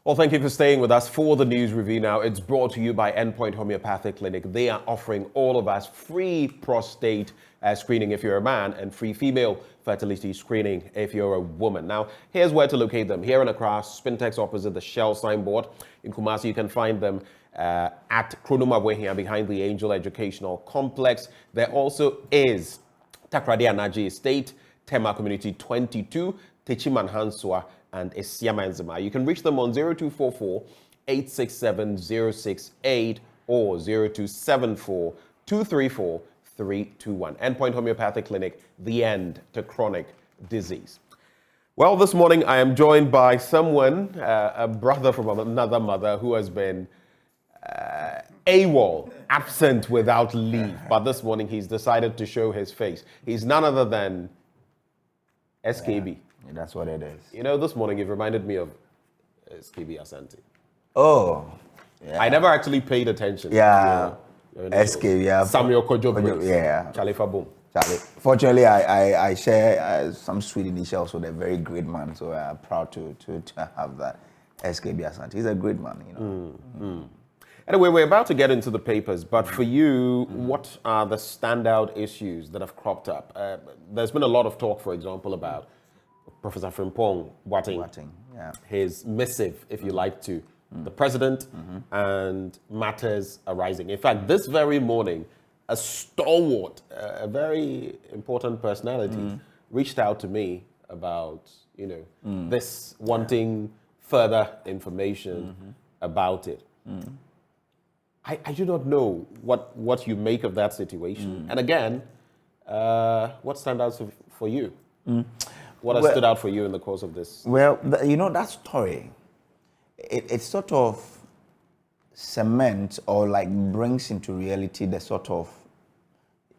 Well, thank you for staying with us for the news review. Now, it's brought to you by Endpoint Homeopathic Clinic. They are offering all of us free prostate screening if you're a man and free female fertility screening if you're a woman. Now, here's where to locate them. Here in Accra, Spintex opposite the Shell signboard. In Kumasi, you can find them at Kronoma Wehia behind the Angel Educational Complex. There also is Takrade Anaji Estate, Tema Community 22, Techiman Hansua, and Esiama Nzima. You can reach them on 0244 867 068 or 0274 234 321. Endpoint Homeopathic Clinic, the end to chronic disease. Well, this morning I am joined by someone, a brother from another mother who has been AWOL, absent without leave. But this morning he's decided to show his face. He's none other than SKB. Yeah, that's what it is. You know, this morning you've reminded me of SKB Asante. Oh, yeah. I never actually paid attention. Yeah, SKB, yeah. Samuel Kojo, yeah. Charlie Faboom. Charlie. Fortunately, I share some sweet initials with a very great man, so I'm proud to have that. SKB Asante. He's a great man, you know. Anyway, we're about to get into the papers, but for you, what are the standout issues that have cropped up? There's been a lot of talk, for example, about Professor Frimpong Boateng, yeah. His missive, if you like, to the president and matters arising. In fact, this very morning, a stalwart, a very important personality reached out to me about, this, wanting further information about it. I do not know what you make of that situation. And again, what stands out for you? What has stood out for you in the course of this? Well, that story, it sort of cements or like brings into reality the sort of,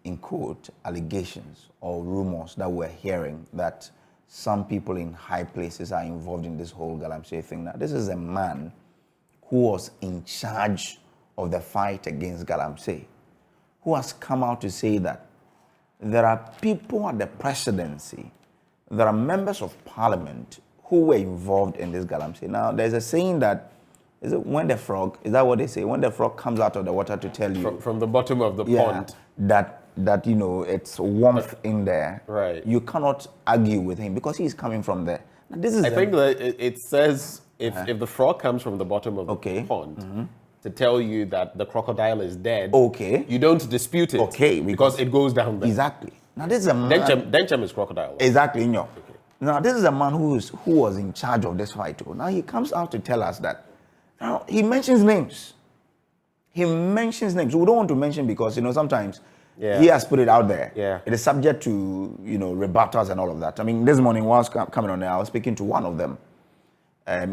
in quote, allegations or rumors that we're hearing that some people in high places are involved in this whole Galamsey thing. Now, this is a man who was in charge of the fight against Galamsey, who has come out to say that there are people at the presidency, there are members of parliament who were involved in this Galamsey. Now, there's a saying that, is it when the frog, is that what they say? When the frog comes out of the water to tell you. From the bottom of the pond. That it's warmth in there. Right. You cannot argue with him because he's coming from there. Now, this is I think that it says if the frog comes from the bottom of the pond, to tell you that the crocodile is dead, you don't dispute it, because it goes down there. Exactly. Now this is a man. Denchem is crocodile. Exactly, Now this is a man who was in charge of this fight. Now he comes out to tell us that. Now he mentions names. We don't want to mention because sometimes he has put it out there. Yeah. It is subject to rebuttals and all of that. I mean, this morning while I was coming on there, I was speaking to one of them.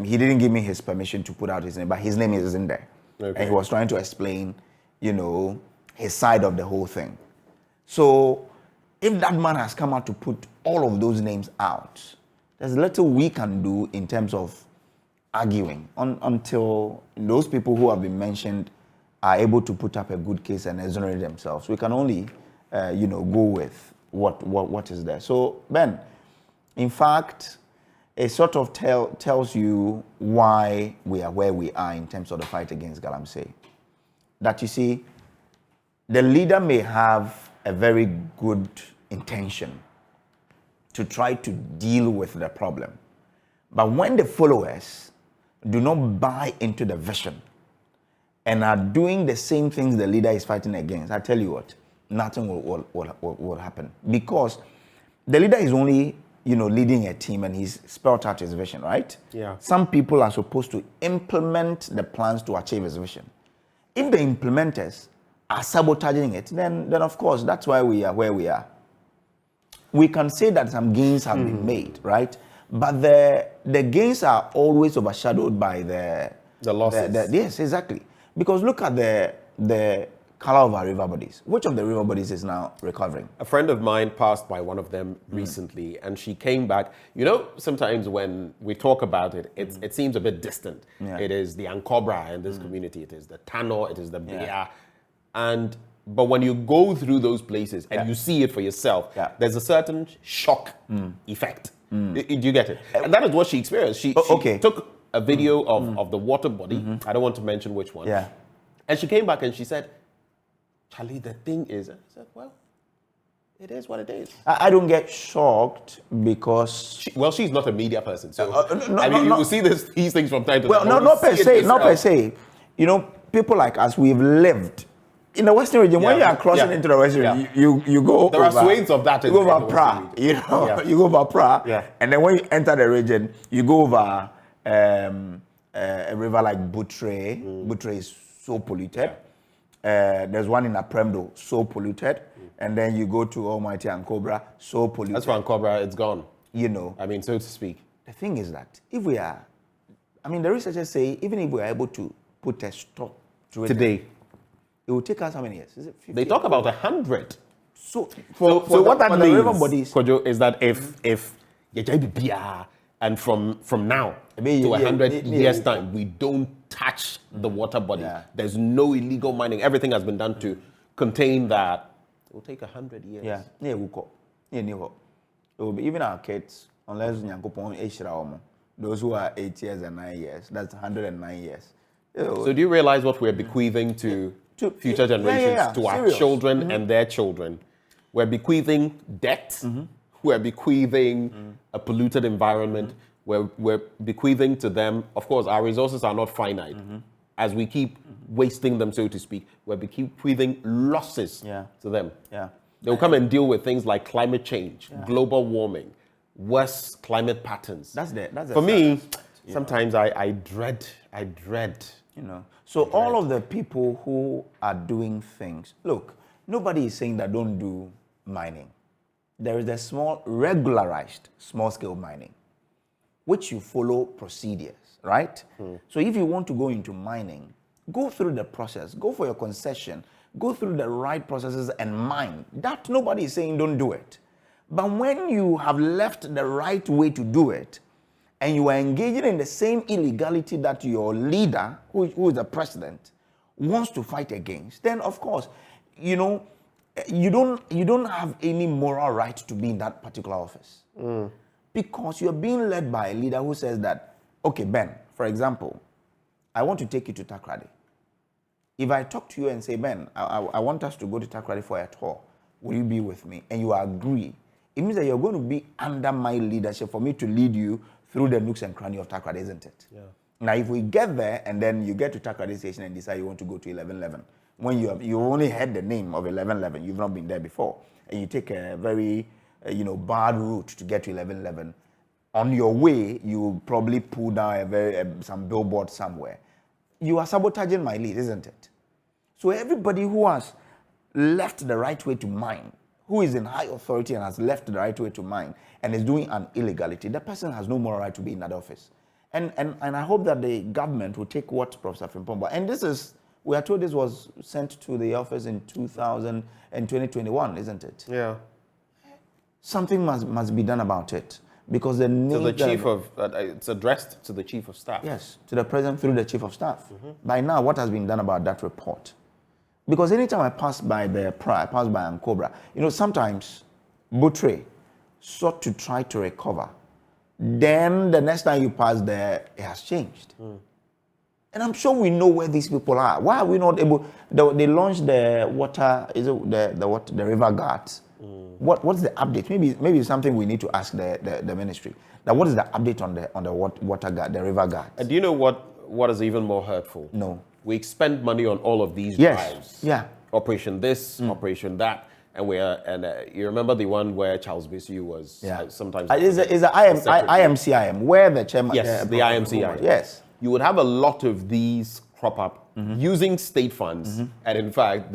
He didn't give me his permission to put out his name, but his name is in there. And he was trying to explain, his side of the whole thing. So, if that man has come out to put all of those names out, there's little we can do in terms of arguing until those people who have been mentioned are able to put up a good case and exonerate themselves. We can only, go with what is there. So, Ben, in fact, it sort of tells you why we are where we are in terms of the fight against Galamsey. That you see, the leader may have a very good intention to try to deal with the problem. But when the followers do not buy into the vision and are doing the same things the leader is fighting against, I tell you what, nothing will happen. Because the leader is only leading a team and he's spelled out his vision, right? Yeah. Some people are supposed to implement the plans to achieve his vision. If the implementers are sabotaging it, then of course, that's why we are where we are. We can say that some gains have been made, right? But the gains are always overshadowed by the losses. Yes, exactly. Because look at the color of our river bodies. Which of the river bodies is now recovering? A friend of mine passed by one of them recently, and she came back. Sometimes when we talk about it, it seems a bit distant. Yeah. It is the Ankobra in this community. It is the Tano. It is the Bia. But when you go through those places and you see it for yourself, there's a certain shock effect. Do you get it? And that is what she experienced. She took a video of the water body. I don't want to mention which one. Yeah. And she came back and she said, Charlie, the thing is, I said, well, it is what it is. I don't get shocked because... she's not a media person, so you will see these things from time to time. Well, not per se. You know, people like us, we've lived in the Western region. When you are crossing into the Western region, you go there over... are swings of that. You go over Pra, you know, you go over Pra, and then when you enter the region, you go over a river like Butre. Butre is so polluted. There's one in Apremdo, so polluted. And then you go to Almighty and Cobra, so polluted. That's why Cobra, it's gone. You know. I mean, so to speak. The thing is that if we are, I mean, the researchers say even if we are able to put a stop to it today, it will take us how many years? Is it 50? They talk about 100. So what that means, river bodies, Kojo, is that if and from now to 100 years time, we don't touch the water body. There's no illegal mining. Everything has been done to contain that. It will take 100 years. It will be even our kids, unless those who are 8 years and 9 years, that's 109 years. So do you realize what we're bequeathing to future generations, to our children and their children? We're bequeathing debt. We're bequeathing a polluted environment. We're bequeathing to them. Of course, our resources are not finite. As we keep wasting them, so to speak, we're bequeathing losses to them. They'll come and deal with things like climate change, global warming, worse climate patterns. That's for me. Sometimes I dread. You know. So all of the people who are doing things, look, nobody is saying that don't do mining. There is a small, regularized, small-scale mining, which you follow procedures, right? So if you want to go into mining, go through the process, go for your concession, go through the right processes and mine. That nobody is saying don't do it. But when you have left the right way to do it, and you are engaging in the same illegality that your leader, who is the president, wants to fight against, then of course, you know, you don't have any moral right to be in that particular office. Because you're being led by a leader who says that, okay, Ben, for example, I want to take you to Takrady. If I talk to you and say, Ben, I want us to go to Takrady for a tour, will you be with me? And you agree, it means that you're going to be under my leadership for me to lead you through the nooks and crannies of Takrady, isn't it? Now, if we get there and then you get to Takrady station and decide you want to go to 1111, when you only heard the name of 1111, you've not been there before, and you take a very bad route to get to 1111, on your way you will probably pull down some billboard somewhere. You are sabotaging my lead, isn't it? So everybody who has left the right way to mine, who is in high authority and has left the right way to mine and is doing an illegality, that person has no moral right to be in that office. And I hope that the government will take what Professor Frimpong, and this is, we are told this was sent to the office in 2021, isn't it? Yeah. Something must be done about it. Because the to the chief of, it's addressed to the chief of staff. Yes, to the president through the chief of staff. By now, what has been done about that report? Because anytime I pass by the Pra, I pass by Ancobra, sometimes Butre sought to try to recover. Then the next time you pass there, it has changed. And I'm sure we know where these people are. Why are we not able? They launched the water, the river guards. What's the update? Maybe it's something we need to ask the ministry. Now, what is the update on the water guard, the river guard? And do you know what is even more hurtful? No. We expend money on all of these drives. Yeah. Operation this, operation that, and you remember the one where Charles Bisu was sometimes. Is the IMCIM where the chairman? Yes, the IMCIM. Yes. You would have a lot of these crop up using state funds, and in fact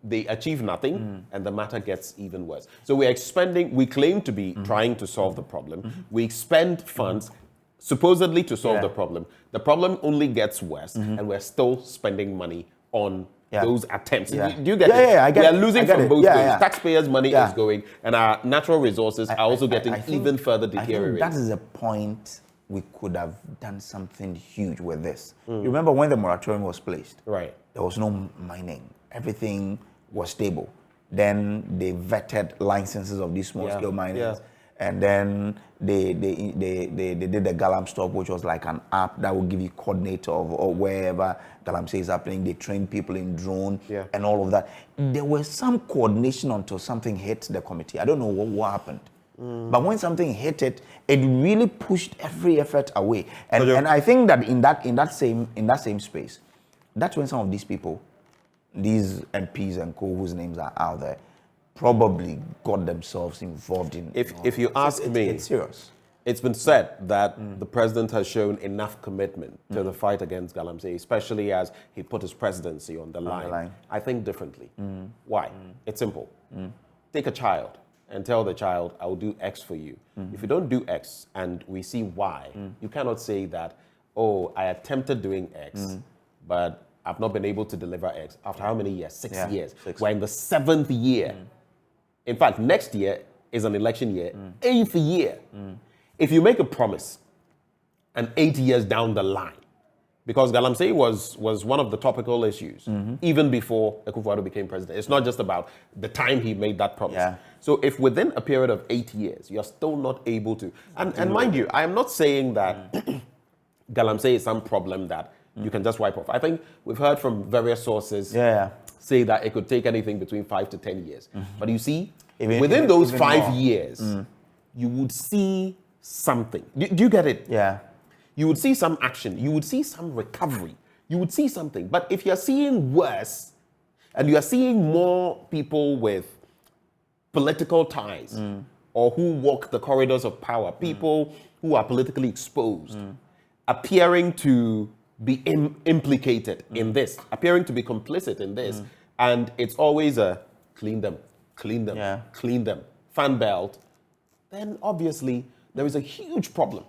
they achieve nothing, and the matter gets even worse. So we claim to be trying to solve the problem. We expend funds supposedly to solve the problem. The problem only gets worse, and we're still spending money on those attempts. Do you get it? Yeah, I get it. We are losing from both ways. Yeah. Taxpayers' money is going, and our natural resources are also getting even further deteriorating. I think that is a point we could have done something huge with this. You remember when the moratorium was placed? Right. There was no mining. Everything was stable. Then they vetted licenses of these small-scale miners. And then they did the Galam Stop, which was like an app that would give you coordinate of or wherever Galamsey is happening. They trained people in drone and all of that. There was some coordination until something hit the committee. I don't know what happened. But when something hit it, it really pushed every effort away. And I think that in that same space, that's when some of these people, these MPs and co whose names are out there, probably got themselves involved in. If you ask me, it's serious. It's been said that the president has shown enough commitment to the fight against Galamsey, especially as he put his presidency on the line. I think differently. Why? It's simple. Take a child and tell the child, I will do X for you. If you don't do X and we see Y, you cannot say that, oh, I attempted doing X, but I've not been able to deliver X. After how many years? 6 years. We're in the 7th year. In fact, next year is an election year, 8th year. If you make a promise, and 8 years down the line, because Galamsey was one of the topical issues, even before Akufo-Addo became president. It's not just about the time he made that promise. So if within a period of 8 years, you're still not able to, and mind you, I am not saying that Galamsey is some problem that you can just wipe off. I think we've heard from various sources say that it could take anything between 5 to 10 years. But you see, within those 5 years, you would see something. Do you get it? Yeah. You would see some action. You would see some recovery. You would see something. But if you're seeing worse, and you are seeing more people with political ties, or who walk the corridors of power, people who are politically exposed, appearing to be implicated in this, appearing to be complicit in this, and it's always a clean them, clean them, fan belt, then obviously there is a huge problem.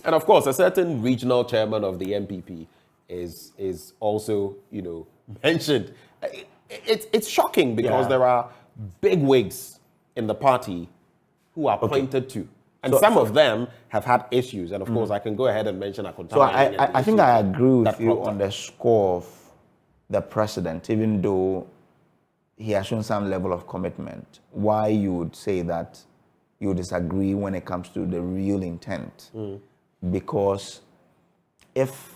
And of course, a certain regional chairman of the MPP is also, mentioned. It's shocking because there are big wigs in the party who are pointed to. And some of them have had issues. And of course, I can go ahead and mention Akontama. So I think I agree with you on the score of the president, even though he has shown some level of commitment. Why you would say that you disagree when it comes to the real intent? Because if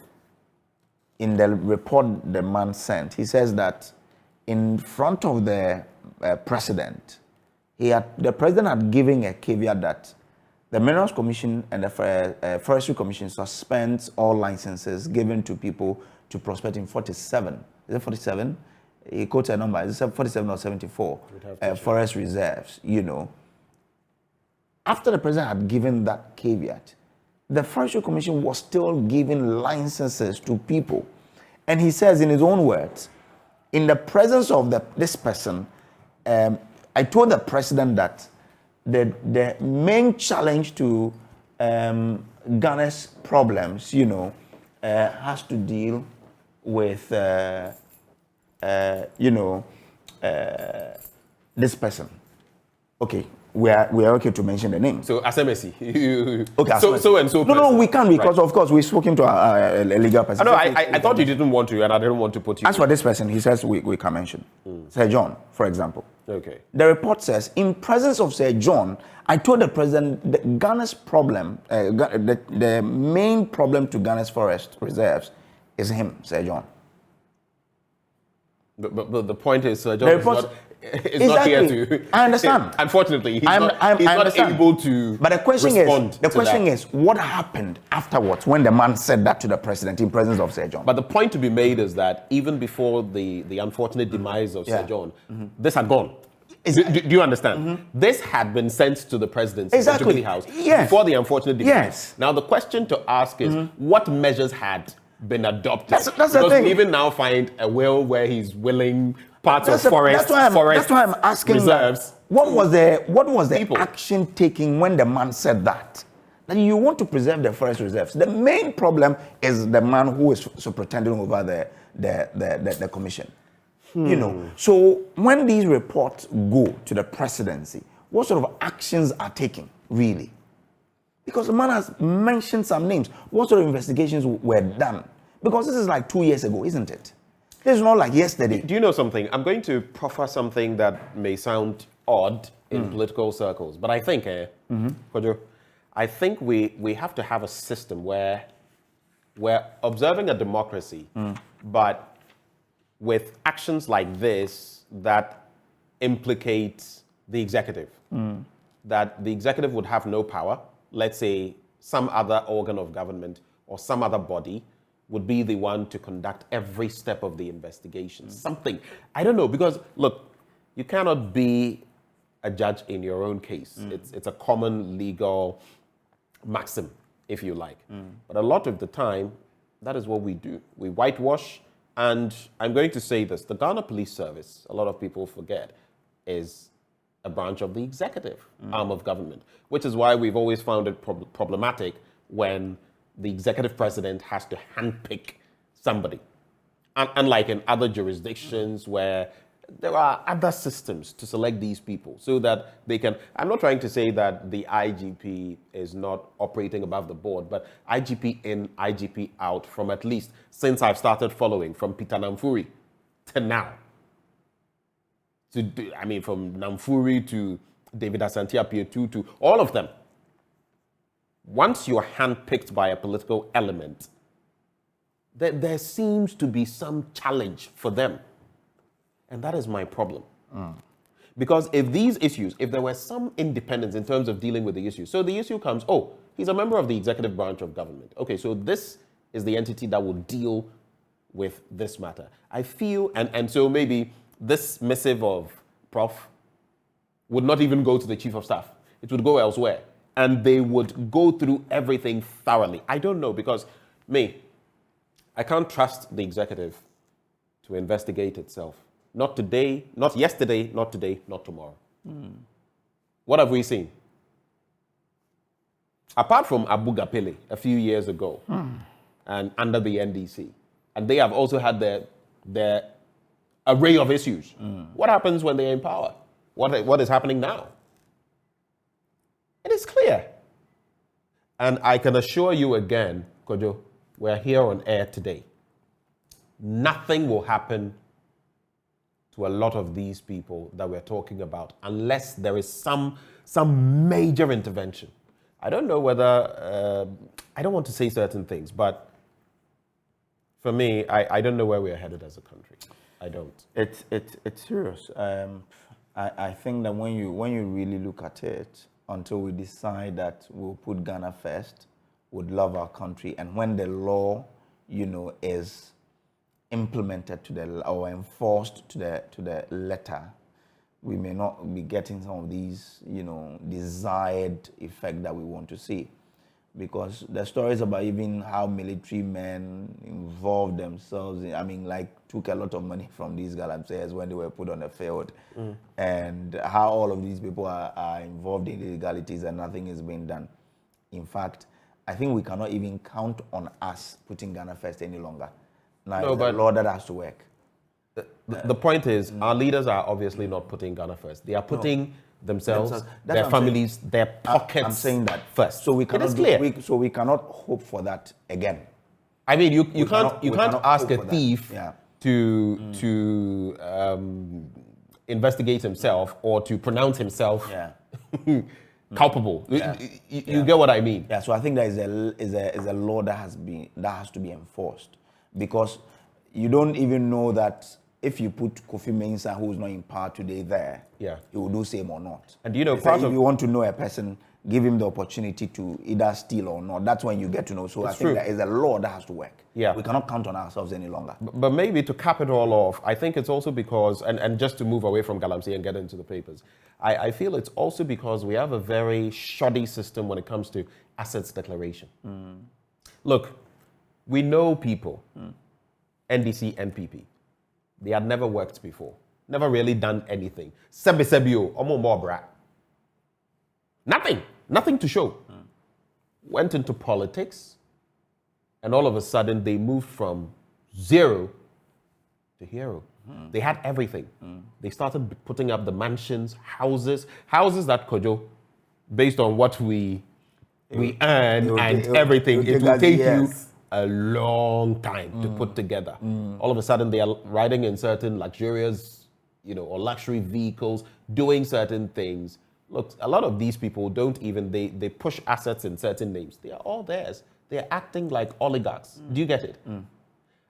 in the report the man sent, he says that in front of the president, the president had given a caveat that the Minerals Commission and the Forestry Commission suspends all licenses given to people to prospect in 47. Is it 47? He quotes a number. Is it 47 or 74? Forest reserves, After the president had given that caveat, the Forestry Commission was still giving licenses to people. And he says in his own words, in the presence of this person, I told the president that the main challenge to Ghana's problems, has to deal with, this person. Okay. We are okay to mention the name. So Asemesi, okay. So and so. No, we can't because of course we've spoken to a legal person. I thought you didn't want to, and I didn't want to put you. As for this person, he says we can mention Sir John, for example. Okay. The report says, in presence of Sir John, I told the president that Ghana's problem, the main problem to Ghana's forest reserves, is him, Sir John. But the point is, Sir John is not here to. I understand. Unfortunately, he's not able to. But the question is, what happened afterwards when the man said that to the president in presence of Sir John? But the point to be made is that even before the unfortunate demise of Sir John, this had gone. Do you understand? This had been sent to the presidency, the Jubilee House, before the unfortunate demise. Now the question to ask is, what measures had been adopted? That's because the thing. we even now find a will where he's willing parts of forest that's why I'm asking reserves. What was the action taken when the man said that? That you want to preserve the forest reserves. The main problem is the man who is superintending over the commission. So when these reports go to the presidency, what sort of actions are taken, really? Because the man has mentioned some names. What sort of investigations were done? Because this is like 2 years ago, isn't it? This is not like yesterday. Do you know something? I'm going to proffer something that may sound odd in political circles. But I think, Kojo, I think we have to have a system where we're observing a democracy, but with actions like this that implicate the executive. That the executive would have no power. Let's say some other organ of government or some other body would be the one to conduct every step of the investigation. Something. I don't know, because look, you cannot be a judge in your own case. It's a common legal maxim, if you like. But a lot of the time, that is what we do. We whitewash, and I'm going to say this, the Ghana Police Service, a lot of people forget, is a branch of the executive arm of government, which is why we've always found it problematic when the executive president has to handpick somebody. Unlike in other jurisdictions where there are other systems to select these people so that they can, I'm not trying to say that the IGP is not operating above the board, but IGP in, IGP out, from at least since I've started following, from Peter Namfuri to now. From Namfuri to David Asante Apietu to all of them. Once you're handpicked by a political element, there seems to be some challenge for them. And that is my problem. Because if these issues, if there were some independence in terms of dealing with the issue, so the issue comes, oh, he's a member of the executive branch of government. Okay, so this is the entity that will deal with this matter. I feel, and so maybe this missive of Prof would not even go to the chief of staff. It would go elsewhere. And they would go through everything thoroughly. I don't know, because I can't trust the executive to investigate itself. Not today, not yesterday, not today, not tomorrow. What have we seen? Apart from Abu Gapele a few years ago, and under the NDC, and they have also had their array of issues. What happens when they're in power? What is happening now? It is clear. And I can assure you again, Kojo, we're here on air today. Nothing will happen to a lot of these people that we're talking about unless there is some major intervention. I don't know whether, I don't want to say certain things, but for me, I don't know where we're headed as a country. I don't. It's serious. I think that when you really look at it, until we decide that we'll put Ghana first, would love our country, and when the law, is implemented or enforced to the letter, we may not be getting some of these, desired effect that we want to see. Because the stories about even how military men involved themselves, took a lot of money from these Galamseyers when they were put on the field, and how all of these people are involved in illegalities and nothing is being done. In fact, I think we cannot even count on us putting Ghana first any longer. Now, it's a law that has to work. The point is, our leaders are obviously not putting Ghana first. They are putting themselves, their families, their pockets. I'm saying that first. So we cannot. We cannot hope for that again. I mean, you can't ask a thief to investigate himself or to pronounce himself culpable. You get what I mean? Yeah. So I think there is a law that has to be enforced, because you don't even know that. If you put Kofi Mensah, who is not in power today, there, he will do same or not. And if you want to know a person, give him the opportunity to either steal or not. That's when you get to know. So I think there is a law that has to work. Yeah. We cannot count on ourselves any longer. But maybe to cap it all off, I think it's also because, and just to move away from Galamsey and get into the papers, I feel it's also because we have a very shoddy system when it comes to assets declaration. Look, we know people, NDC, NPP. They had never worked before, never really done anything. Nothing to show. Went into politics, and all of a sudden they moved from zero to hero. They had everything. They started putting up the mansions, houses that Kojo, based on what we earn and everything, it will take you a long time to put together. All of a sudden, they are riding in certain luxurious, or luxury vehicles, doing certain things, look, a lot of these people don't even, they push assets in certain names. They are all theirs. They're acting like oligarchs. Do you get it?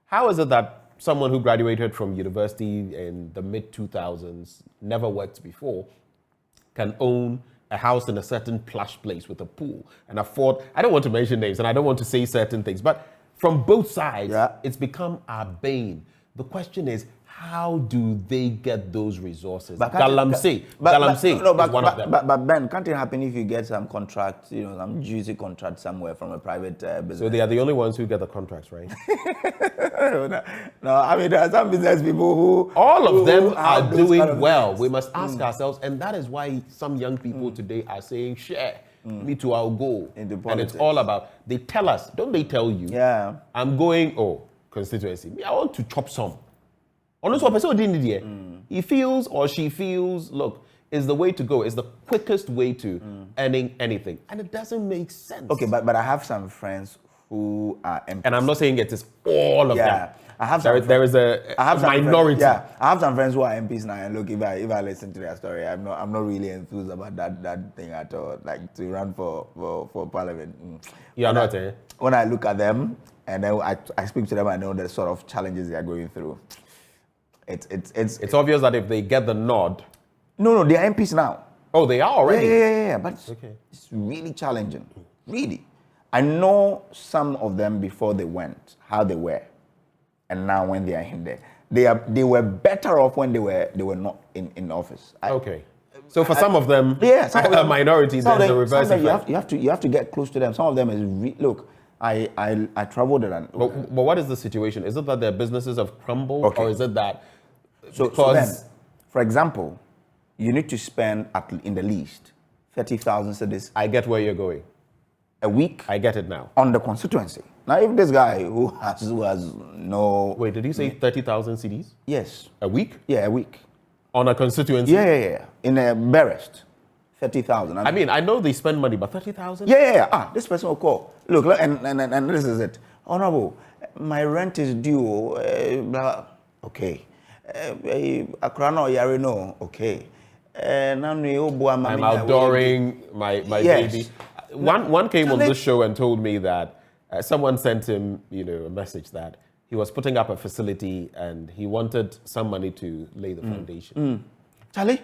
How is it that someone who graduated from university in the mid-2000s, never worked before, can own a house in a certain plush place with a pool and afford, I don't want to mention names and I don't want to say certain things, but from both sides, it's become our bane. The question is, how do they get those resources? Galamsey is one of them. But Ben, can't it happen if you get some contract, some juicy contract somewhere from a private business? So they are the only ones who get the contracts, right? No, I mean, there are some business people who... All of them are doing well. We must ask ourselves, and that is why some young people today are saying, share. Me too, I'll go. Into politics. And it's all about, they tell us, don't they tell you? Yeah. I'm going, constituency. Me, I want to chop some. Honestly, person didn't hear. He feels or she feels, look, is the way to go. It's the quickest way to earning anything. And it doesn't make sense. Okay, but I have some friends who are MPs. And I'm not saying it is all of them. I have there is a minority. Friends, I have some friends who are MPs now, and look, if I listen to their story, I'm not really enthused about that thing at all. Like to run for parliament. You are not, eh? When I look at them and then I speak to them, I know the sort of challenges they are going through. It's obvious that if they get the nod. No, they are MPs now. Oh, they are already? Yeah. But it's really challenging. Really. I know some of them before they went, how they were. And now when they are in there. They were better off when they were not in office. So for some of them, some of them, minorities, there's a reverse effect. You have to get close to them. Some of them is look. I traveled around. But what is the situation? Is it that their businesses have crumbled, or is it that? So then, for example, you need to spend in the least 30,000 cedis. I get where you're going. A week. I get it now. On the constituency. Now, if this guy who has no. Wait, did you say 30,000 cedis? Yes. A week? Yeah, a week. On a constituency? Yeah. In a Berest. 30,000. I mean, I know they spend money, but 30,000? Yeah. This person will call. Look, and this is it. Honorable, my rent is due. Okay. Akrano Yarino. Okay. I'm outdooring my baby. One came on this show and told me that someone sent him, a message that he was putting up a facility and he wanted some money to lay the foundation. Charlie,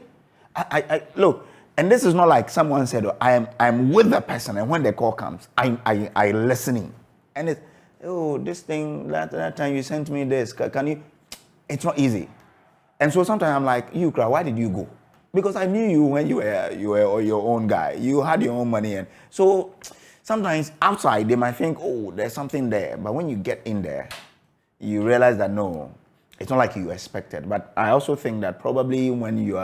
I look. And this is not like someone said, I'm with the person, and when the call comes, I listening. And it's, this thing, that time you sent me this, can you? It's not easy. And so sometimes I'm like, you cry, why did you go? Because I knew you when you were your own guy. You had your own money. And so sometimes outside, they might think, there's something there. But when you get in there, you realize that no, it's not like you expected. But I also think that probably when you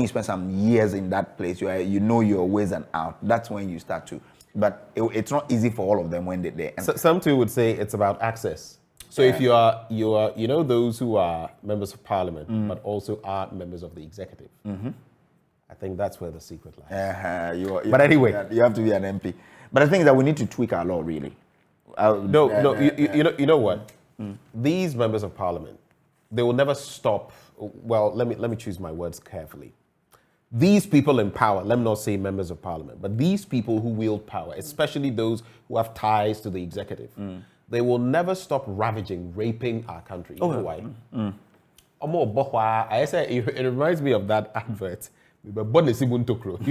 spend some years in that place, you know your ways and out. That's when you start to. But it's not easy for all of them when they enter. Some too would say it's about access. So if you are those who are members of parliament, but also are members of the executive. I think that's where the secret lies. But anyway, you have to be an MP. But the thing is that we need to tweak our law really. You know what? These members of parliament, they will never stop. Well, let me choose my words carefully. These people in power, let me not say members of parliament, but these people who wield power, especially those who have ties to the executive, they will never stop ravaging, raping our country. You know why? I say it reminds me of that advert. You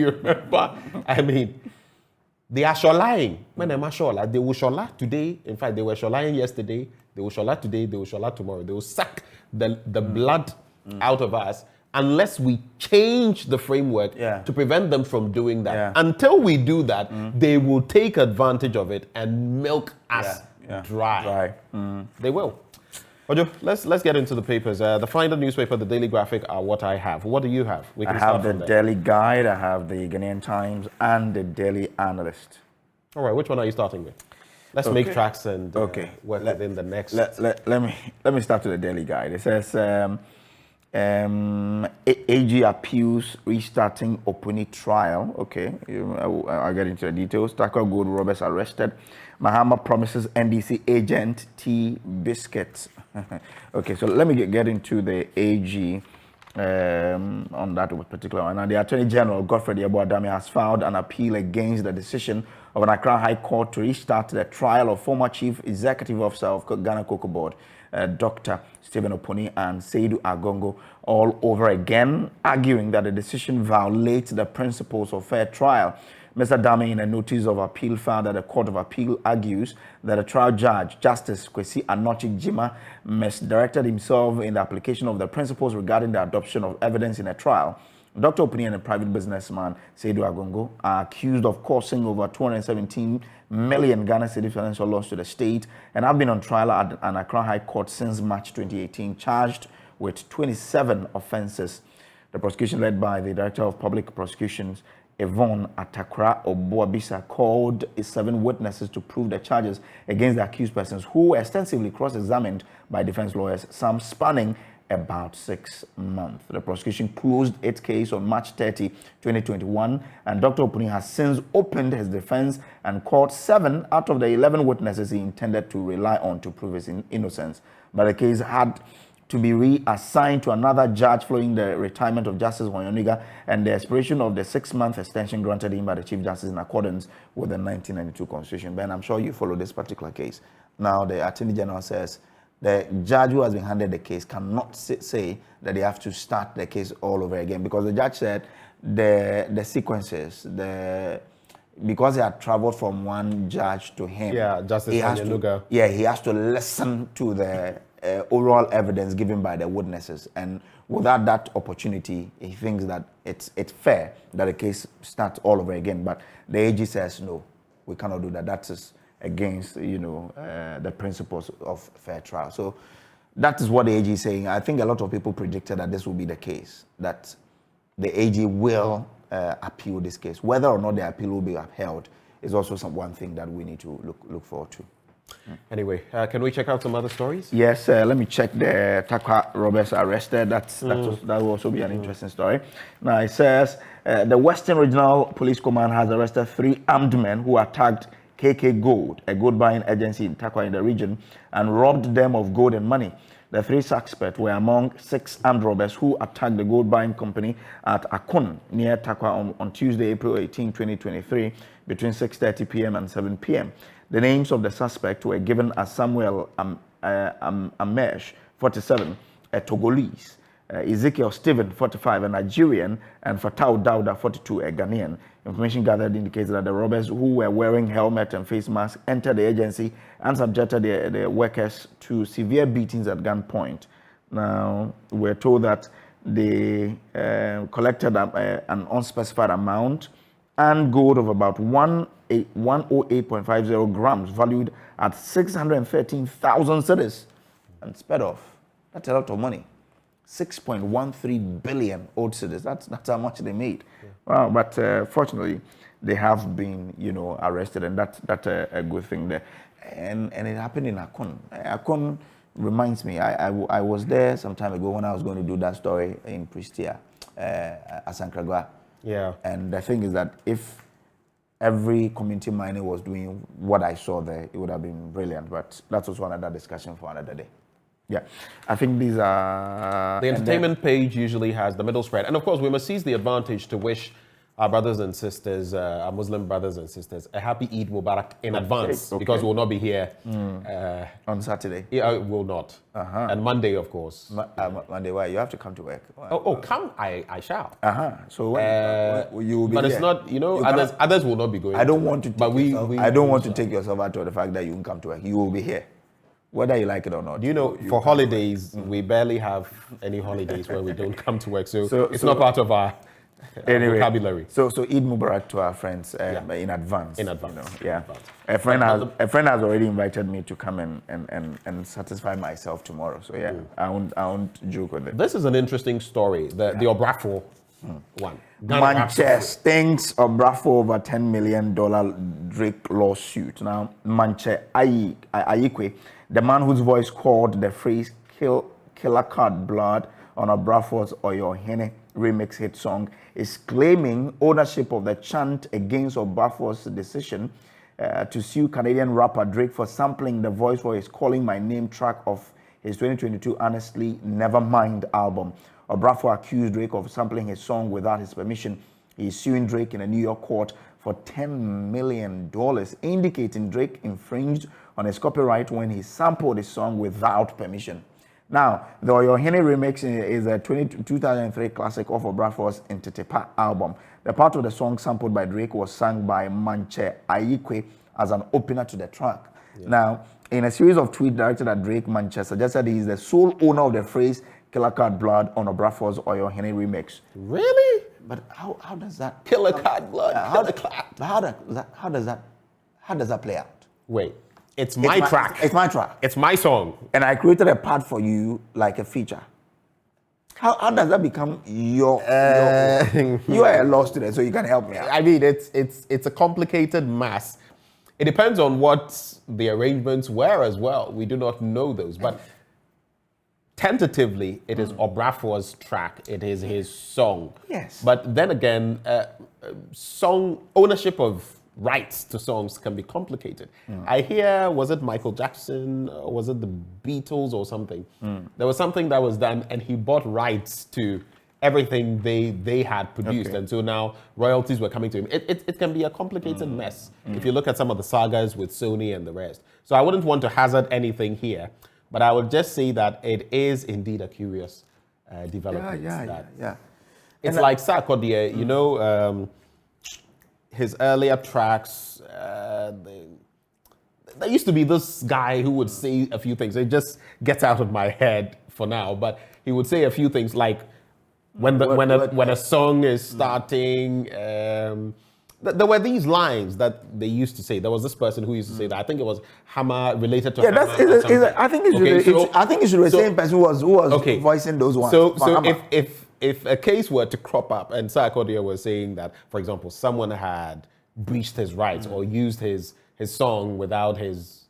remember? I mean, they are sholaying. When they're shola, they will shola today. In fact, they were sholaying yesterday. They will shola today. They will shola tomorrow. They will suck the blood out of us unless we change the framework to prevent them from doing that. Until we do that, they will take advantage of it and milk us dry. They will. Kojo, let's get into the papers. The final newspaper, the Daily Graphic, are what I have. What do you have? We can I have the DailyGuide, I have the Ghanaian Times, and the Daily Analyst. All right, which one are you starting with? Let's make tracks and work within the next. Let me start with the DailyGuide. It says AG appeals restarting Opuni trial. Okay, I'll get into the details. Tackle Gold Roberts arrested. Mahama promises NDC agent tea biscuits. Okay, so let me get into the AG on that particular one. And the Attorney General, Godfrey Yeboah-Dame, has filed an appeal against the decision of an Accra High Court to restart the trial of former Chief Executive Officer of Ghana Cocoa Board, Dr. Stephen Oponi and Seydou Agongo, all over again, arguing that the decision violates the principles of fair trial. Mr. Dame, in a notice of appeal filed at the Court of Appeal, argues that a trial judge, Justice Kwesi Anochik Jima, misdirected himself in the application of the principles regarding the adoption of evidence in a trial. Dr. Oponi and a private businessman, Seydou Agongo, are accused of causing over 217 million Ghana cedi financial loss to the state and have been on trial at an Accra High Court since March 2018, charged with 27 offences. The prosecution, led by the Director of Public Prosecutions, Yvonne Atakra Obuabisa, called 7 witnesses to prove the charges against the accused persons, who were extensively cross-examined by defense lawyers, some spanning about 6 months. The prosecution closed its case on March 30, 2021, and Dr. Oponi has since opened his defense and called 7 out of the 11 witnesses he intended to rely on to prove his innocence. But the case had to be reassigned to another judge following the retirement of Justice Wanyoniga and the expiration of the 6-month extension granted him by the Chief Justice in accordance with the 1992 Constitution. Ben, I'm sure you follow this particular case. Now, the Attorney General says the judge who has been handed the case cannot say that they have to start the case all over again, because the judge said the sequences, because he had traveled from one judge to him. Yeah, Justice Wanyoniga. Yeah, he has to listen to the oral evidence given by the witnesses, and without that opportunity, he thinks that it's fair that the case starts all over again. But the AG says no, we cannot do that. That is against the principles of fair trial. So that is what the AG is saying. I think a lot of people predicted that this will be the case, that the AG will appeal this case. Whether or not the appeal will be upheld is also one thing that we need to look forward to. Anyway, can we check out some other stories? Yes, let me check the Takwa robbers arrested. That will also be an interesting story. Now, it says the Western Regional Police Command has arrested 3 armed men who attacked KK Gold, a gold buying agency in Takwa in the region, and robbed them of gold and money. The 3 suspects were among 6 armed robbers who attacked the gold buying company at Akun near Takwa on Tuesday, April 18, 2023, between 6:30 p.m. and 7 p.m. The names of the suspects were given as Samuel Amesh, 47, a Togolese, Ezekiel Stephen, 45, a Nigerian, and Fatau Dauda, 42, a Ghanaian. Information gathered indicates that the robbers, who were wearing helmet and face masks, entered the agency and subjected the workers to severe beatings at gunpoint. Now, we're told that they collected an unspecified amount and gold of about 108.50 grams, valued at 613,000 cedis, and sped off. That's a lot of money. 6.13 billion old cedis. That's how much they made. Yeah. Wow, but fortunately, they have been, arrested, and that's a good thing there. And it happened in Akun. Akun reminds me, I was there some time ago when I was going to do that story in Pristia, Asankragwa. Yeah. And the thing is that if every community miner was doing what I saw there, it would have been brilliant. But that's also another discussion for another day. Yeah, I think these are... The entertainment page usually has the middle spread. And of course, we must seize the advantage to wish our brothers and sisters, our Muslim brothers and sisters, a happy Eid Mubarak in advance, because we'll not be here on Saturday. Yeah, we'll not. And Monday, of course. Monday, why? You have to come to work. Come, I shall. So when you will be but here. It's not, others will not be going. I don't want to. I don't want to take yourself out of the fact that you can come to work. You will be here, whether you like it or not. For holidays, we barely have any holidays where we don't come to work. So it's not part of our vocabulary. So Eid Mubarak to our friends in advance. In advance. A friend has already invited me to come and satisfy myself tomorrow. So I won't joke with it. This is an interesting story. The Obrafo one. Manche stinks Obrafo over $10 million Drake lawsuit. Now, Manche Ayikwe, the man whose voice called the phrase "killer cut blood" on Obrafo's Oyo Hene remix hit song, is claiming ownership of the chant against Obrafo's decision to sue Canadian rapper Drake for sampling the voice for his "Calling My Name" track of his 2022 Honestly Nevermind album. Obrafo accused Drake of sampling his song without his permission. He is suing Drake in a New York court for $10 million, indicating Drake infringed on his copyright when he sampled his song without permission. Now, the Oyohene remix is a 2003 classic of Obrafo's Ntetepa album. The part of the song sampled by Drake was sung by Manche Ayikwe as an opener to the track. Yeah. Now, in a series of tweets directed at Drake, Manche suggested he is the sole owner of the phrase "Killer Cat Blood" on Obrafo's Oyohene remix. Really? But how does that Killer Cat Blood? How does that play out? Wait. It's my track. It's my track. It's my song. And I created a part for you like a feature. How does that become your you are a law student, so you can help me out. I mean, it's a complicated mess. It depends on what the arrangements were as well. We do not know those. But tentatively, it is Obrafo's track. It is his song. Yes. But then again, song ownership of rights to songs can be complicated. I hear, was it Michael Jackson, or was it the Beatles or something? There was something that was done and he bought rights to everything they had produced. And so now royalties were coming to him. It can be a complicated mess if you look at some of the sagas with Sony and the rest. So I wouldn't want to hazard anything here, but I would just say that it is indeed a curious development. Yeah. It's like Sarkodie, you know, his earlier tracks, there used to be this guy who would say a few things. It just gets out of my head for now, but he would say a few things like when a song is starting, there were these lines that they used to say. There was this person who used to say that. I think it was Hammer, related to Hammer. I think it should be the same person who was voicing those ones. So if a case were to crop up and Sarkodie was saying that, for example, someone had breached his rights or used his song without his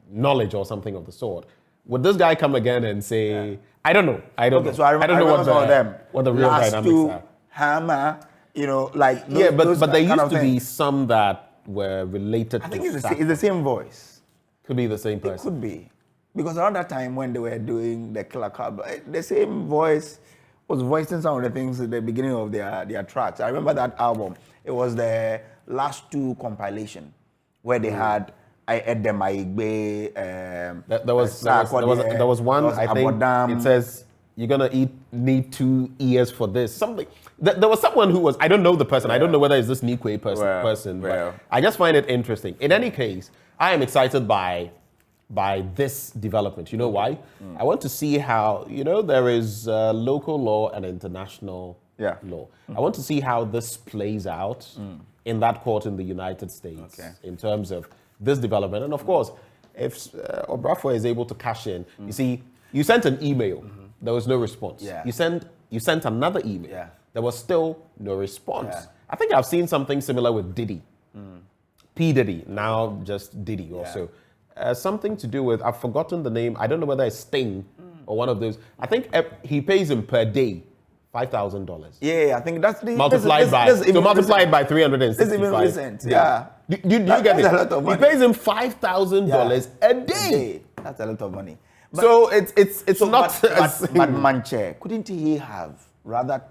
knowledge or something of the sort, would this guy come again and say, I don't know. I don't know. So I don't know what the real dynamics are. Hammer, you know, like those, but there used to be some that were related I think it's the same voice. Could be the same person. It could be. Because around that time when they were doing the Killer Cat, the same voice was voicing some of the things at the beginning of their tracks. I remember that album. It was the last two compilation where they had I Ed Them Aigbe. There was one, I think it says you're gonna need 2 ears for this. Something. There was someone who was, I don't know the person. I don't know whether it's this Nikwe person. But I just find it interesting. In any case, I am excited by this development. You know why? I want to see how, you know, there is local law and international law. I want to see how this plays out in that court in the United States in terms of this development. And of course, if Obrafo is able to cash in, you see, you sent an email, there was no response. You sent another email, there was still no response. I think I've seen something similar with Diddy. P. Diddy, now just Diddy also. Something to do with, I've forgotten the name, I don't know whether it's Sting or one of those. I think he pays him per day $5,000. Yeah, I think that's the multiplied by 365. It's even recent. Do you get it? A lot of money. He pays him $5,000 a day. That's a lot of money. But, so it's not. But Manche, couldn't he have rather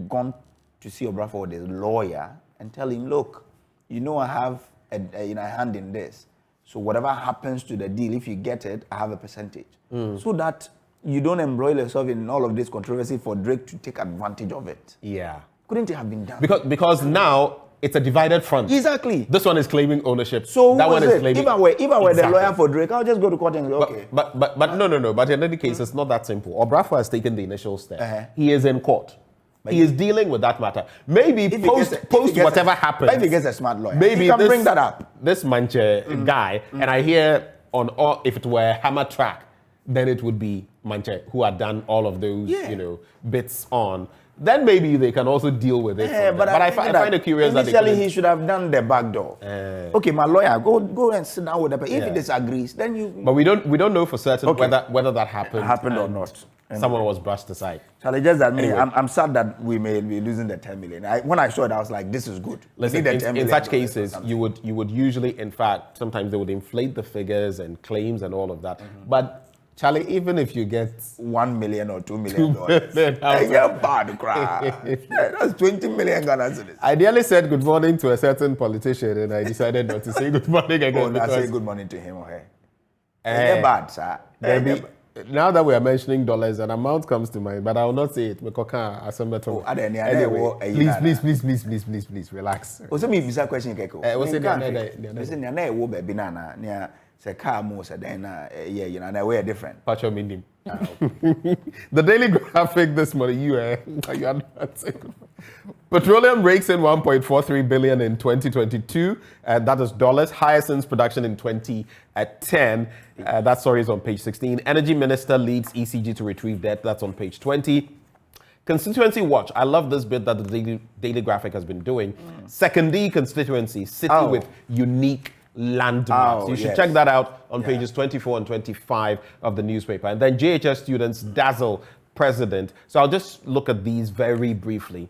gone to see Obrafo with his lawyer and tell him, look, you know I have a hand in this. So whatever happens to the deal, if you get it, I have a percentage. So that you don't embroil yourself in all of this controversy for Drake to take advantage of it. Yeah. Couldn't it have been done? Because now it's a divided front. Exactly. This one is claiming ownership. So that one is claiming. If I were the lawyer for Drake, I'll just go to court and say, okay. But no. But in any case, it's not that simple. Obrafo has taken the initial step. He is in court. But he is dealing with that matter. Maybe post whatever happens. Maybe he gets a smart lawyer. Maybe he can bring that up. This Manche guy, and I hear if it were Hammer track, then it would be Manche who had done all of those, bits on. Then maybe they can also deal with it. But I find it curious that initially he should have done the back door. Okay, my lawyer, go and sit down with them. If he disagrees, then you. But we don't know for certain whether that happened or not. Someone was brushed aside. Charlie, just that anyway. I'm sad that we may be losing the 10 million. When I saw it, I was like, this is good. Listen, in such cases, you would usually, in fact, sometimes they would inflate the figures and claims and all of that. But Charlie, even if you get $1 million or $2 million, million you're bad crap. That's 20 million Ghana cedis. I nearly said good morning to a certain politician, and I decided not to say good morning again. I say good morning to him or her. They're bad, sir. Now that we are mentioning dollars, an amount comes to mind, but I will not say it. Please, relax. Also, me visa question keko. What's it? Say car more then yeah, you know, we're different. Patch your meaning. The Daily Graphic this morning, you are not saying. Petroleum rakes in 1.43 billion in 2022, and that is dollars, highest since production in 2010. That story is on page 16. Energy Minister leads ECG to retrieve debt. That's on page 20. Constituency Watch. I love this bit that the Daily Graphic has been doing. Second D constituency, city with unique landmarks. You should check that out on pages 24 and 25 of the newspaper. And then JHS students dazzle president. So I'll just look at these very briefly.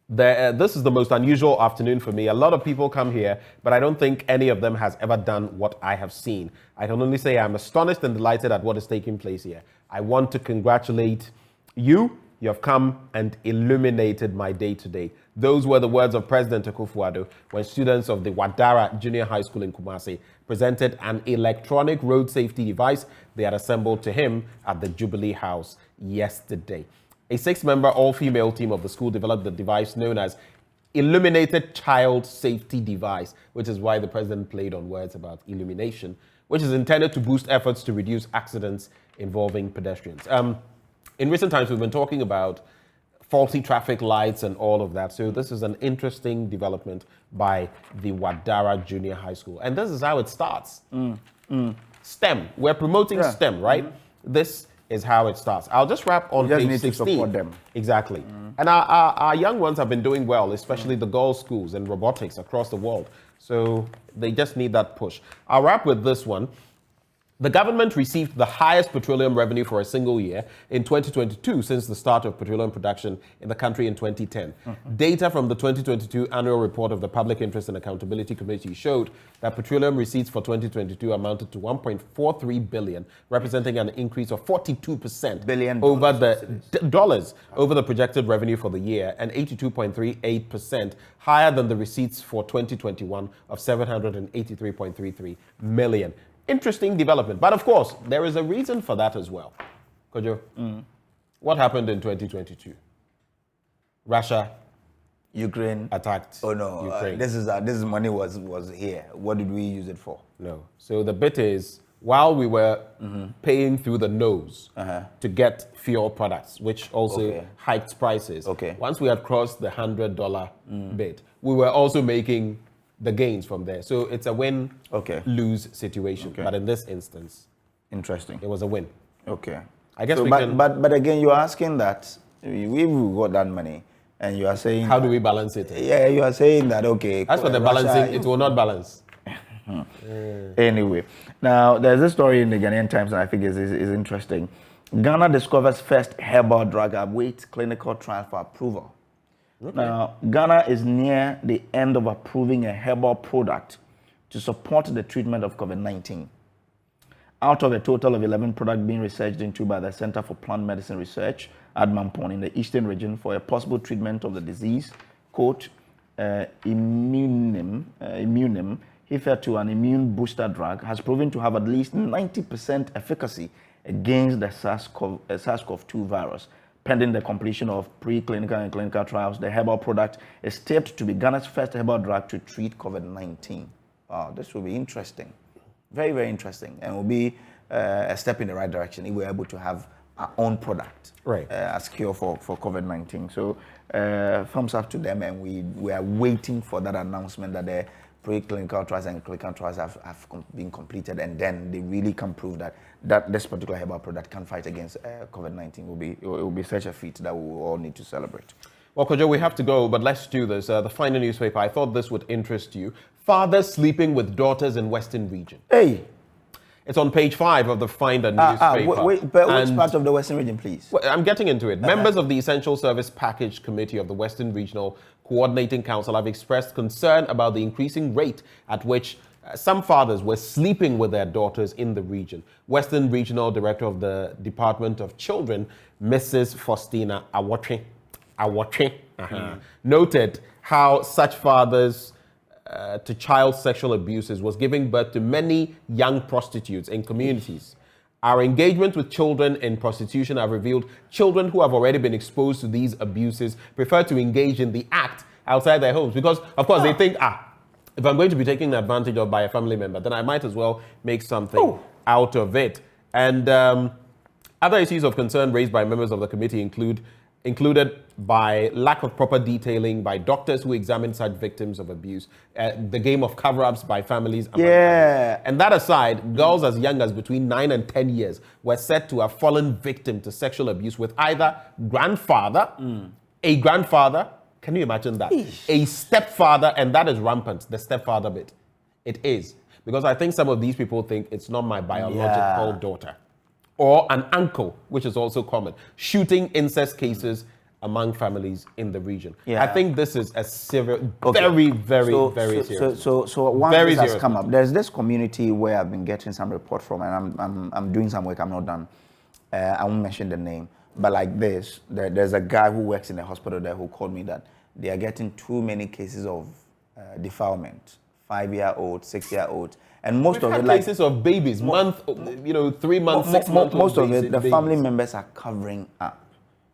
This is the most unusual afternoon for me. A lot of people come here, but I don't think any of them has ever done what I have seen. I can only say I'm astonished and delighted at what is taking place here. I want to congratulate you. You have come and illuminated my day today. Those were the words of President Akufo-Addo when students of the Wadara Junior High School in Kumasi presented an electronic road safety device they had assembled to him at the Jubilee House yesterday. A 6-member all-female team of the school developed the device known as Illuminated Child Safety Device, which is why the president played on words about illumination, which is intended to boost efforts to reduce accidents involving pedestrians. In recent times, we've been talking about faulty traffic lights and all of that. So this is an interesting development by the Wadara Junior High School. And this is how it starts. STEM. We're promoting STEM, right? This is how it starts. I'll just wrap on page 16. To support them. Exactly. And our young ones have been doing well, especially the girls' schools and robotics across the world. So they just need that push. I'll wrap with this one. The government received the highest petroleum revenue for a single year in 2022 since the start of petroleum production in the country in 2010. Data from the 2022 annual report of the Public Interest and Accountability Committee showed that petroleum receipts for 2022 amounted to 1.43 billion, representing an increase of 42% over the dollars over the projected revenue for the year, and 82.38% higher than the receipts for 2021 of 783.33 million. Interesting development. But of course, there is a reason for that as well. Kojo, what happened in 2022? Russia, Ukraine attacked. Oh no, Ukraine. This money was here. What did we use it for? No. So the bit is, while we were paying through the nose to get fuel products, which also hiked prices, once we had crossed the $100 bit, we were also making the gains from there. So it's a win-lose situation. But in this instance, interesting. It was a win. Okay. I guess but again, you're asking that we got that money, and you are saying how do we balance it? Yeah, you are saying that as for the balancing, it will not balance. Anyway, now there's a story in the Ghanaian Times that I think is interesting. Ghana discovers first herbal drug awaits clinical trial for approval. Now, Ghana is near the end of approving a herbal product to support the treatment of COVID-19. Out of a total of 11 products being researched into by the Center for Plant Medicine Research at Mampon in the Eastern region for a possible treatment of the disease, quote, immunim, hitherto an immune booster drug, has proven to have at least 90% efficacy against the SARS-CoV-2 virus. Pending the completion of preclinical and clinical trials, the herbal product is tipped to be Ghana's first herbal drug to treat COVID-19. Wow, this will be interesting. Very, very interesting. And will be a step in the right direction if we're able to have our own product as cure for COVID-19. So thumbs up to them, and we are waiting for that announcement that the preclinical trials and clinical trials have been completed, and then they really can prove that this particular herbal product can fight against COVID-19. It will be such a feat that we will all need to celebrate. Well, Kojo, we have to go, but let's do this. The final newspaper, I thought this would interest you. Fathers sleeping with daughters in Western region. Hey! It's on page 5 of the Finder newspaper. Which part of the Western region, please? Well, I'm getting into it. Members of the Essential Service Package Committee of the Western Regional Coordinating Council have expressed concern about the increasing rate at which some fathers were sleeping with their daughters in the region. Western Regional Director of the Department of Children, Mrs. Faustina Awotwe, noted how such fathers to child sexual abuses was giving birth to many young prostitutes in communities. Our engagement with children in prostitution have revealed children who have already been exposed to these abuses prefer to engage in the act outside their homes because, of course, they think, if I'm going to be taken advantage of by a family member, then I might as well make something out of it. And other issues of concern raised by members of the committee included by lack of proper detailing by doctors who examine such victims of abuse, the game of cover-ups by families. And that aside, girls as young as between 9 and 10 years were said to have fallen victim to sexual abuse with either a grandfather, can you imagine that? A stepfather, and that is rampant, the stepfather bit. It is. Because I think some of these people think it's not my biological daughter. Or an uncle, which is also common. Shooting incest cases among families in the region. I think this is a serious, very serious. So one thing has come up. There's this community where I've been getting some report from, and I'm doing some work, I'm not done. I won't mention the name. But like this, there's a guy who works in the hospital there who called me that they are getting too many cases of defilement. 5-year-old, 6-year-old. And most of it, cases of babies, 3 months, 6 months. Most of it, the family members are covering up.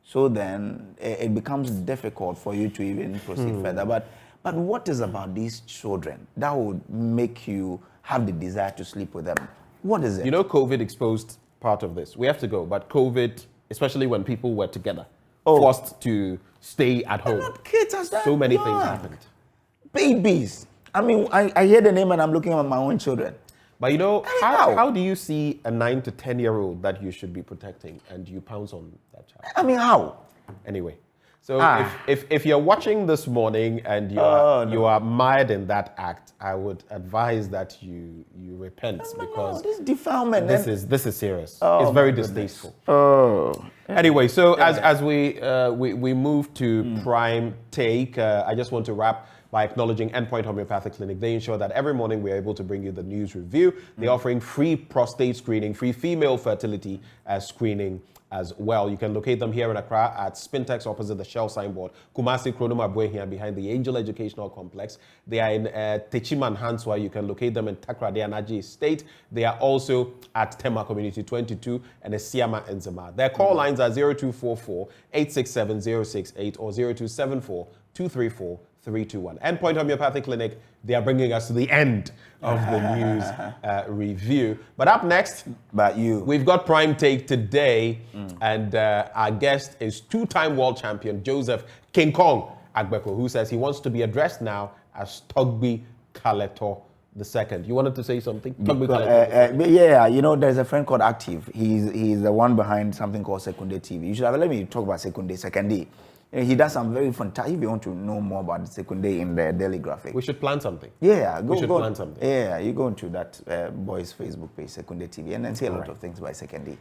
So then it becomes difficult for you to even proceed further. But what is about these children that would make you have the desire to sleep with them? What is it? You know, COVID exposed part of this. We have to go, but COVID, especially when people were together, forced to stay at home. Not kids as that so many young. things happened. Babies. I mean, I hear the name and I'm looking at my own children. But you know, how do you see a 9 to 10-year-old that you should be protecting and you pounce on that child? I mean, how? Anyway, so if you're watching this morning and you are mired in that act, I would advise that you repent because this defilement. This is serious. It's very distasteful. Anyway, so as we move to Prime Take, I just want to wrap by acknowledging Endpoint Homeopathic Clinic. They ensure that every morning we're able to bring you the news review. They're offering free prostate screening, free female fertility screening as well. You can locate them here in Accra at Spintex opposite the Shell signboard, Kumasi Kronoma Buehia behind the Angel Educational Complex. They are in Techiman Hanswa. You can locate them in Takrade Anaji Estate. They are also at Tema Community 22 and Esiama Enzema. Their call lines are 0244 867 068 or 0274 234 321. Endpoint Homeopathic Clinic, they are bringing us to the end of the news review. But up next, we've got Prime Take today, and our guest is 2-time world champion Joseph King Kong Agbeko, who says he wants to be addressed now as Togbi Kaleto II. You wanted to say something? Yeah, you know, there's a friend called Active. He's the one behind something called Secondary TV. You should have let me talk about Secondary. He does some very fantastic. If you want to know more about Secondary in the Daily Graphic, we should plan something. Yeah, plan something. Yeah, you go into that boy's Facebook page, Secondary TV, and then see a lot of things by Secondary.